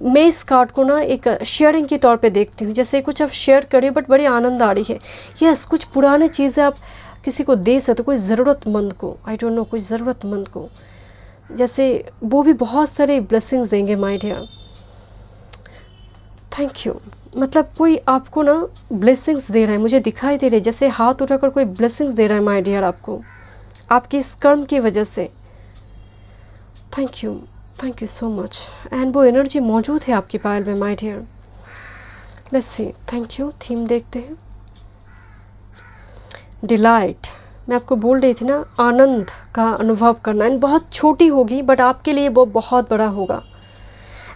A: मैं इस कार्ड को ना एक शेयरिंग के तौर पे देखती हूँ, जैसे कुछ आप शेयर करिए बट बड़ी आनंद आ रही है। यस, कुछ पुराने चीज़ें आप किसी को दे सकते हो, कोई ज़रूरतमंद को, आई डोंट नो, कोई ज़रूरतमंद को, जैसे वो भी बहुत सारे ब्लेसिंग्स देंगे माय डियर। Thank you. मतलब कोई आपको ना ब्लेसिंग्स दे रहा है, मुझे दिखाई दे रही है, जैसे हाथ उठाकर कोई ब्लेसिंग्स दे रहा है माय डियर आपको, आपके इस कर्म की वजह से। Thank you so much. And वो एनर्जी मौजूद है आपकी पायल में my dear. Let's see, thank you. Theme देखते हैं, डिलाइट। मैं आपको बोल रही थी ना, आनंद का अनुभव करना, एंड बहुत छोटी होगी बट आपके लिए वो बहुत बड़ा होगा।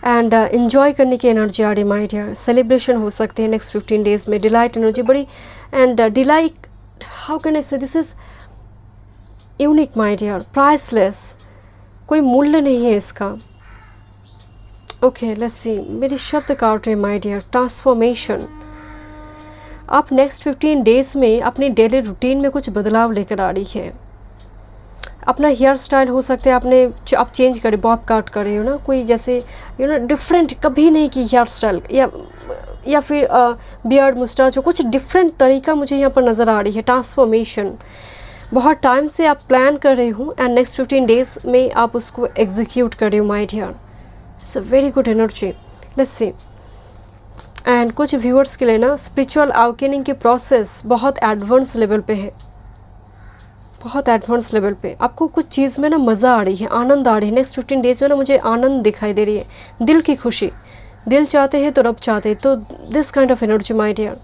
A: एंड इन्जॉय करने की एनर्जी आ रही माय डियर। सेलिब्रेशन हो सकते हैं नेक्स्ट 15 डेज में। डिलाइट एनर्जी बड़ी, and delight, how can I say, this is unique my dear, priceless, कोई मूल्य नहीं है इसका। ओके, लेट्स सी, मेरी शब्द काट रहे माय डियर। ट्रांसफॉर्मेशन, आप नेक्स्ट 15 डेज में अपनी डेली रूटीन में कुछ बदलाव लेकर आ रही है। अपना हेयर स्टाइल हो सकता है आप चेंज करें, बॉब काट कर रहे हो ना, कोई जैसे डिफरेंट कभी नहीं की हेयर स्टाइल, या फिर बियर्ड मुस्टाच हो, कुछ डिफरेंट तरीका मुझे यहाँ पर नज़र आ रही है। ट्रांसफॉर्मेशन, बहुत टाइम से आप प्लान कर रहे हो एंड नेक्स्ट 15 डेज में आप उसको एग्जीक्यूट कर रहे हो my dear. It's a very good energy. Let's see, and कुछ व्यूअर्स के लिए ना स्पिरिचुअल अवेकनिंग की प्रोसेस बहुत एडवांस लेवल पे है, बहुत एडवांस लेवल पे। आपको कुछ चीज़ में ना मज़ा आ रही है, आनंद आ रही है। नेक्स्ट 15 डेज में ना मुझे आनंद दिखाई दे रही है, दिल की खुशी। दिल चाहते हैं तो रब चाहते हैं, तो this kind of energy my dear.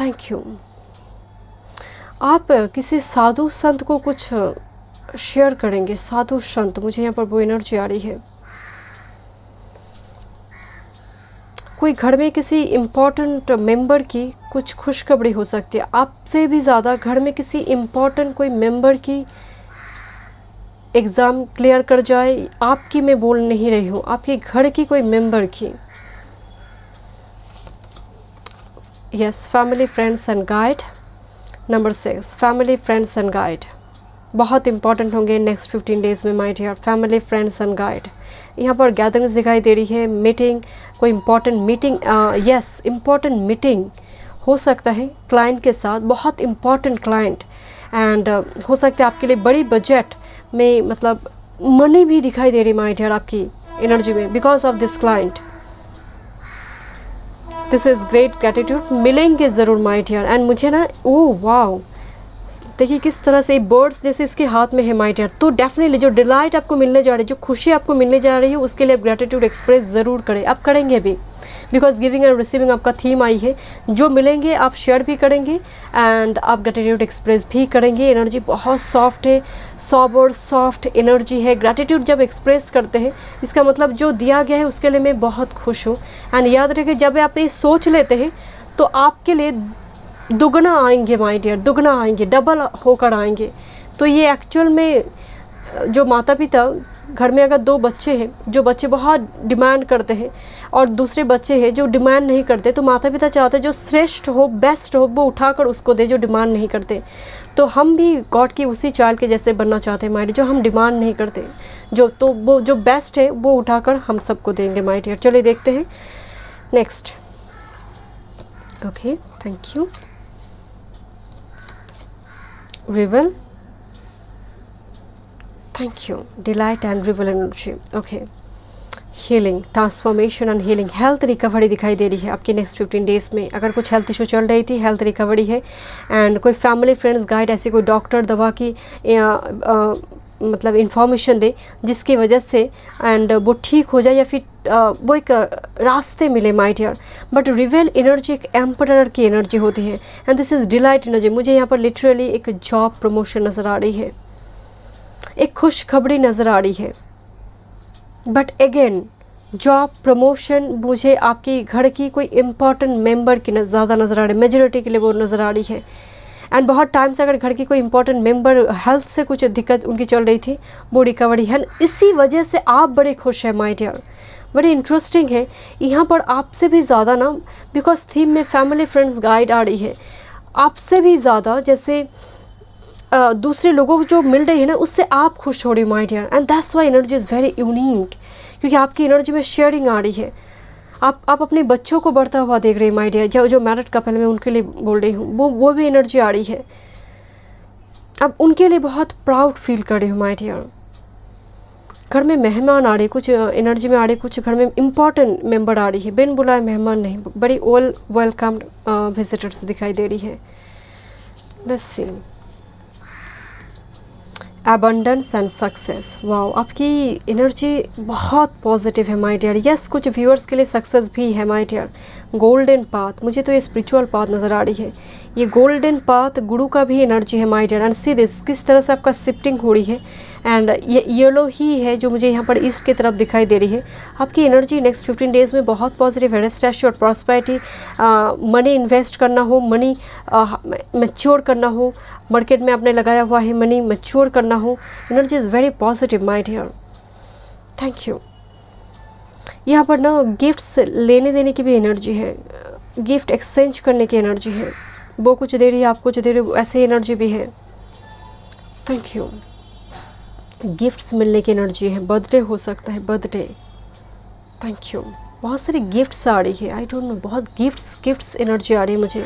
A: Thank you. आप किसी साधु संत को कुछ शेयर करेंगे, साधु संत, मुझे यहाँ पर वो एनर्जी आ रही है। कोई घर में किसी इम्पोर्टेंट मेंबर की कुछ खुशखबरी हो सकती है, आपसे भी ज़्यादा घर में किसी इम्पोर्टेंट कोई मेंबर की एग्ज़ाम क्लियर कर जाए, आपकी मैं बोल नहीं रही हूँ, आपके घर की कोई मेंबर की। Yes, family, friends and guide. Number 6, family, friends and guide बहुत इंपॉर्टेंट होंगे नेक्स्ट 15 डेज में my dear. Family, friends and guide, यहाँ पर गैदरिंग्स दिखाई दे रही है, मीटिंग, कोई important meeting, yes, important meeting हो सकता है क्लाइंट के साथ, बहुत इंपॉर्टेंट क्लाइंट, एंड हो सकता है आपके लिए बड़ी बजट में, मतलब मनी भी दिखाई दे रही माय डियर आपकी एनर्जी में, because of this client. This is great gratitude, मिलेंगे ज़रूर माय डियर। एंड मुझे ना, ओह वाओ, देखिए किस तरह से बर्ड्स जैसे इसके हाथ में है माय डियर। तो डेफिनेटली जो डिलाइट आपको मिलने जा रही है, जो खुशी आपको मिलने जा रही है, उसके लिए आप ग्रेटिट्यूड एक्सप्रेस ज़रूर करें। आप करेंगे भी, बिकॉज गिविंग एंड रिसीविंग आपका थीम आई है। जो मिलेंगे आप शेयर भी करेंगे एंड आप ग्रेटिट्यूड एक्सप्रेस भी करेंगे। एनर्जी बहुत सॉफ्ट है, सॉबर सॉफ्ट एनर्जी है। ग्रेटिट्यूड जब एक्सप्रेस करते हैं, इसका मतलब जो दिया गया है उसके लिए मैं बहुत खुश हूँ। एंड याद रखिए, जब आप ये सोच लेते हैं तो आपके लिए दुगना आएंगे माय डियर, दुगना आएंगे, डबल होकर आएंगे। तो ये एक्चुअल में जो माता पिता, घर में अगर 2 बच्चे हैं, जो बच्चे बहुत डिमांड करते हैं और दूसरे बच्चे हैं जो डिमांड नहीं करते, तो माता पिता चाहते हैं जो श्रेष्ठ हो, बेस्ट हो, वो उठाकर उसको दे, जो डिमांड नहीं करते। तो हम भी गॉड की उसी चाइल्ड के जैसे बनना चाहते हैं माय डियर, जो हम डिमांड नहीं करते, तो वो जो बेस्ट है वो उठाकर हम सबको देंगे माय डियर। चलिए देखते हैं next. Okay, thank you. Reveal, thank you. Delight and reveal energy, okay. Healing, transformation and healing, health recovery दिखाई दे रही है आपकी नेक्स्ट 15 डेज में। अगर कुछ हेल्थ इशू चल रही थी, हेल्थ रिकवरी है। एंड कोई फैमिली, फ्रेंड्स, गाइड, ऐसी कोई डॉक्टर, दवा की मतलब इन्फॉर्मेशन दे जिसकी वजह से एंड वो ठीक हो जाए या फिर वो एक रास्ते मिले my dear. But reveal energy एक एम्परर की एनर्जी होती है and this is delight energy. मुझे यहाँ पर लिटरली एक जॉब प्रमोशन नज़र आ रही है, एक खुशखबरी नज़र आ रही है। बट अगेन जॉब प्रमोशन मुझे आपके घर की कोई इम्पॉर्टेंट मेंबर की ज़्यादा नज़र आ रही है, मेजोरिटी के लिए वो नज़र आ रही है। एंड बहुत टाइम से अगर घर की कोई इंपॉर्टेंट मेंबर हेल्थ से कुछ दिक्कत उनकी चल रही थी, वो रिकवरी है। इसी वजह से आप बड़े खुश हैं माय डियर। बड़ी इंटरेस्टिंग है यहाँ पर आपसे भी ज़्यादा ना, बिकॉज थीम में फैमिली फ्रेंड्स गाइड आ रही है, आपसे भी ज़्यादा जैसे दूसरे लोगों को जो मिल रही है ना, उससे आप खुश हो रही हो my dear. And that's why energy is very unique, क्योंकि आपकी एनर्जी में शेयरिंग आ रही है। आप अपने बच्चों को बढ़ता हुआ देख रहे हैं माय डियर। जो मैरिड कपल में उनके लिए बोल रही हूँ, वो भी एनर्जी आ रही है। अब उनके लिए बहुत प्राउड फील कर रही हूँ माय डियर। घर में मेहमान आ रहे, कुछ एनर्जी में आ रहे, कुछ घर में इम्पॉर्टेंट मेंबर आ रही है, बिन बुलाए मेहमान नहीं, बड़ी वेलकम्ड विजिटर्स दिखाई दे रही है। Let's see abundance and success. Wow, आपकी एनर्जी बहुत पॉजिटिव है माय डियर। यस, कुछ व्यूअर्स के लिए सक्सेस भी है माय डियर। गोल्डन पाथ, मुझे तो ये स्पिरिचुअल पाथ नज़र आ रही है। ये गोल्डन पाथ गुरु का भी एनर्जी है my dear. And see this, किस तरह से आपका शिफ्टिंग हो रही है। एंड ये येलो ही है जो मुझे यहाँ पर ईस्ट की तरफ दिखाई दे रही है। आपकी एनर्जी नेक्स्ट 15 डेज़ में बहुत पॉजिटिव है। रेस्ट और प्रॉस्पेरिटी, मनी इन्वेस्ट करना हो, मनी मैच्योर करना हो, मार्केट में आपने लगाया हुआ है मनी मैच्योर करना हो, energy is very positive my dear. Thank you. यहाँ पर ना गिफ्ट्स लेने देने की भी एनर्जी है, गिफ्ट एक्सचेंज करने की एनर्जी है। वो कुछ दे रही है, आप कुछ दे रहे हो, ऐसे एनर्जी भी है। Thank you. गिफ्ट्स मिलने की एनर्जी है, बर्थडे हो सकता है, बर्थडे। Thank you. बहुत सारी गिफ्ट्स आ रही है, आई डोंट नो, बहुत गिफ्ट्स एनर्जी आ रही है मुझे।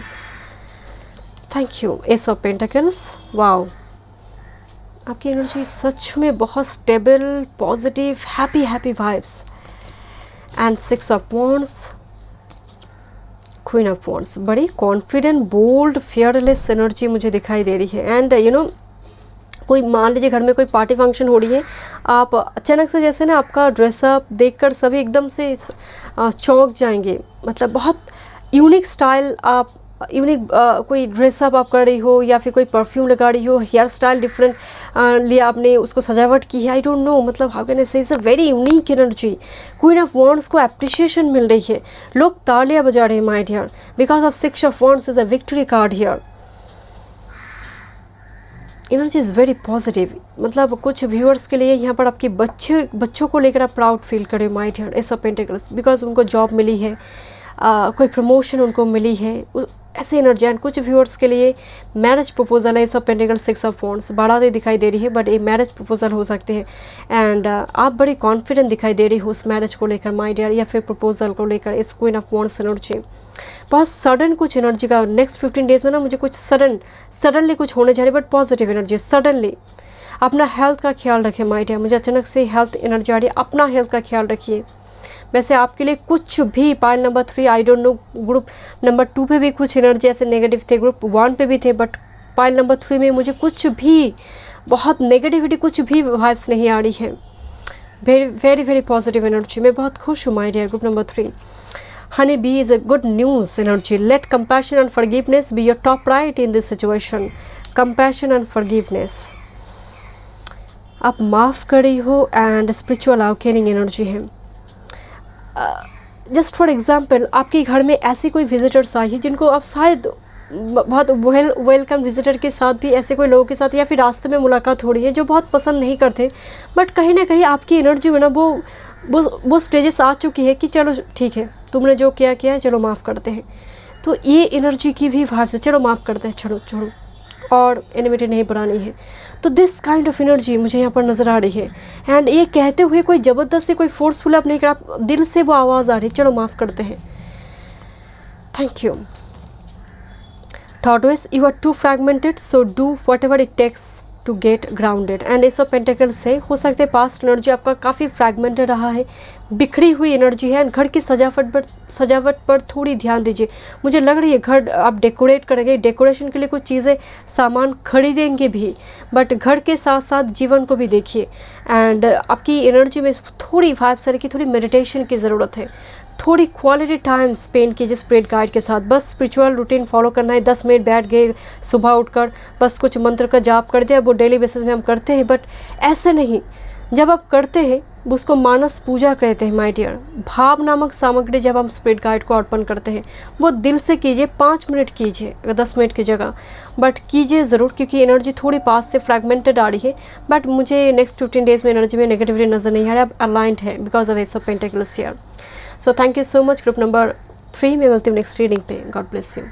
A: Thank you. S of pentacles, wow, आपकी एनर्जी सच में बहुत stable, positive, happy vibes. And 6 of wands, queen of wands, बड़ी कॉन्फिडेंट, बोल्ड, फियरलेस एनर्जी मुझे दिखाई दे रही है। एंड यू नो, कोई मान लीजिए घर में कोई पार्टी फंक्शन हो रही है, आप अचानक से जैसे ना आपका ड्रेसअप देखकर सभी एकदम से चौंक जाएंगे। मतलब बहुत यूनिक स्टाइल, आप यूनिक कोई ड्रेसअप आप कर रही हो या फिर कोई परफ्यूम लगा रही हो, हेयर स्टाइल डिफरेंट लिया आपने, उसको सजावट की है, आई डोंट नो, मतलब how can I say, it's a very unique energy. Queen of wands को अप्रिशिएशन मिल रही है, लोग तालियां बजा रहे हैं my dear, because of 6 of wands is a victory card here. Energy is very positive. मतलब कुछ व्यूअर्स के लिए यहाँ पर आपके बच्चों को लेकर आप प्राउड फील करें my dear. Ace of pentacles, because उनको जॉब मिली है, कोई प्रमोशन उनको मिली है, ऐसे एनर्जी। एंड कुछ व्यूअर्स के लिए मैरिज प्रपोजल है। Ace of pentacles, 6 of wands, बारातें दिखाई दे रही है, बट ये मैरिज प्रपोजल हो सकते हैं। एंड आप बड़ी कॉन्फिडेंट दिखाई दे रही हो उस मैरिज को लेकर माय डियर, या फिर प्रपोजल को लेकर। इस क्वीन ऑफ वॉन्ड्स एनर्जी बहुत सडन कुछ एनर्जी का नेक्स्ट 15 डेज़ में ना, मुझे कुछ सडनली कुछ होने जा रही है, बट पॉजिटिव एनर्जी सडनली। अपना हेल्थ का ख्याल रखें माय डियर, मुझे अचानक से हेल्थ एनर्जी आ रही है, अपना हेल्थ का ख्याल रखिए। वैसे आपके लिए कुछ भी pile number 3, I don't no, group number 2 पे भी कुछ एनर्जी ऐसे नेगेटिव थे, ग्रुप 1 पे भी थे, बट पाइल नंबर 3 में मुझे कुछ भी बहुत नेगेटिविटी, कुछ भी वाइब्स नहीं आ रही है। वेरी पॉजिटिव एनर्जी, मैं बहुत खुश हूँ my dear. Group number 3, Honey bee is a good news energy. Let compassion and forgiveness be your top priority in this situation. Compassion and forgiveness. आप माफ़ कर रही हो एंड स्पिरिचुअल अवेकनिंग एनर्जी है। जस्ट फॉर एग्जांपल, आपके घर में ऐसी कोई विजिटर्स आई है जिनको आप शायद बहुत वेलकम विजिटर के साथ भी, ऐसे कोई लोगों के साथ या फिर रास्ते में मुलाकात हो रही है जो बहुत पसंद नहीं करते, बट कहीं ना कहीं आपकी एनर्जी में ना वो स्टेजेस आ चुकी है कि चलो ठीक है, तुमने जो किया है, चलो माफ़ करते हैं। तो ये एनर्जी की भी भाव से चलो माफ़ करते हैं, छोड़ो और एनिमिटी नहीं बढ़ानी है। तो दिस काइंड ऑफ एनर्जी मुझे यहाँ पर नज़र आ रही है। एंड ये कहते हुए कोई ज़बरदस्ती, कोई फोर्सफुल आप नहीं करा, दिल से वो आवाज़ आ रही है, चलो माफ़ करते हैं। Thank you. Tortoise, you are too fragmented, so do whatever it takes to get grounded. And ace of pentacles से हो सकता है पास्ट एनर्जी आपका काफ़ी फ्रैगमेंटेड रहा है, बिखरी हुई एनर्जी है। घर की सजावट पर थोड़ी ध्यान दीजिए। मुझे लग रही है घर आप डेकोरेट करेंगे, डेकोरेशन के लिए कुछ चीज़ें सामान खरीदेंगे भी, बट घर के साथ साथ जीवन को भी देखिए। एंड आपकी एनर्जी में थोड़ी वाइब्स आ रही कि थोड़ी मेडिटेशन की ज़रूरत है, थोड़ी क्वालिटी टाइम स्पेंड कीजिए स्पिरिट गाइड के साथ। बस स्पिरिचुअल रूटीन फॉलो करना है, 10 मिनट बैठ गए सुबह उठकर बस कुछ मंत्र का जाप कर दिया, वो डेली बेसिस में हम करते हैं, बट ऐसे नहीं। जब आप करते हैं उसको मानस पूजा कहते हैं माय डियर। भाव नामक सामग्री जब हम स्पिरिट गाइड को अर्पण करते हैं वो दिल से कीजिए, 5 मिनट कीजिए 10 मिनट की जगह, बट कीजिए ज़रूर, क्योंकि एनर्जी थोड़ी पास से फ्रैगमेंटेड आ रही है। बट मुझे नेक्स्ट 15 डेज़ में एनर्जी में नेगेटिविटी नज़र नहीं आ रहा है, अब अलाइंड है because of S of pentacles here. So thank you so much. Group number 3 में मिलती हूँ नेक्स्ट रीडिंग पे। God bless you.